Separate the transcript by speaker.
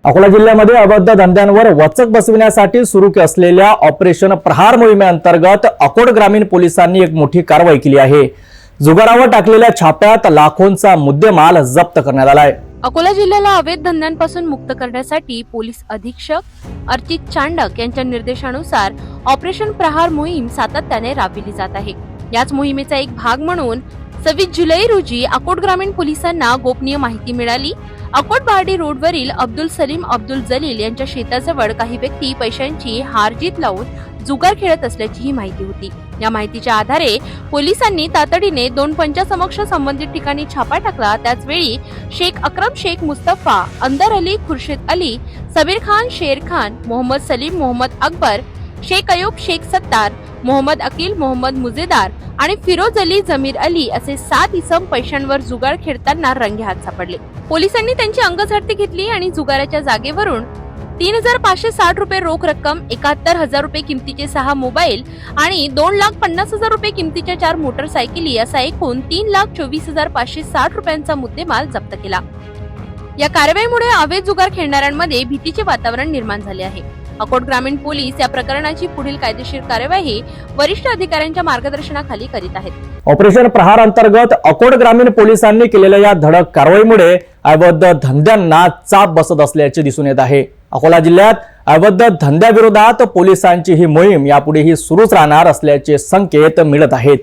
Speaker 1: अकोला जिल्ह्यामध्ये अवैध धंद्यांवर वचक बसविण्यासाठी सुरू असलेल्या ऑपरेशन प्रहार मोहिमेअंतर्गत अकोट ग्रामीण पोलिसांनी एक मोठी कारवाई केली आहे। जुगारावर टाकलेल्या छाप्यात लाखोंचा मुद्देमाल जप्त करण्यात आलाय।
Speaker 2: अकोला जिल्ह्याला अवैध धंद्यांपासून मुक्त करण्यासाठी पोलीस अधीक्षक अर्चित चांडक यांच्या निर्देशानुसार ऑपरेशन प्रहार मोहीम सातत्याने राबविली जात आहे। याच मोहिमेचा एक भाग म्हणून 26 जुलै रोजी अकोट ग्रामीण पोलिसांना गोपनीय माहिती मिळाली। अकोट बार्डी रोडवरील अब्दुल सलीम अब्दुल जलील यांच्या शेताजवळ काही व्यक्ती पैशांची हारजीत लावून जुगार खेळत असल्याची ही माहिती होती। या माहितीच्या आधारे पोलिसांनी तातडीने 2 पंचासमक्ष संबंधित ठिकाणी छापा टाकला। त्याच वेळी शेख अक्रम शेख मुस्तफा, अंदर अली, खुर्शीद अली, सबीर खान, शेर खान, मोहम्मद सलीम, मोहम्मद अकबर, शेख अयूब, शेख सत्तार, मोहम्मद अकील, मोहम्मद मुजेदार आणि फिरोज अली, जमीर अली असे 7 इसम पैशांवर जुगार खेळताना रंगेहात सापडले। पोलिसांनी त्यांची अंगझडती घेतली आणि जुगाराच्या जागेवरून 3,560 रुपये रोख रक्कम, 71,000 रुपये किमतीचे 6 मोबाईल आणि 2,50,000 रुपये किमतीच्या 4 मोटरसायकली असा एकूण 3,24,560 रुपयांचा मुद्देमाल जप्त केला। या कारवाईमुळे अवैध जुगार खेळणाऱ्यांमध्ये भीतीचे वातावरण निर्माण झाले आहे। अकोट ग्रामीण पोलीस या प्रकरणाची पुढील कायदेशीर कार्यवाही वरिष्ठ अधिकाऱ्यांच्या मार्गदर्शनाखाली करीत आहेत।
Speaker 1: ऑपरेशन प्रहार अंतर्गत अकोट ग्रामीण पोलिसांनी केलेल्या या धडक कारवाईमुळे अवैध धंद्यांना चाप बसत असल्याचे दिसून येत आहे। अकोला जिल्ह्यात अवैध धंद्याविरोधात पोलिसांची ही मोहीम यापुढेही सुरूच राहणार असल्याचे संकेत मिळत आहेत।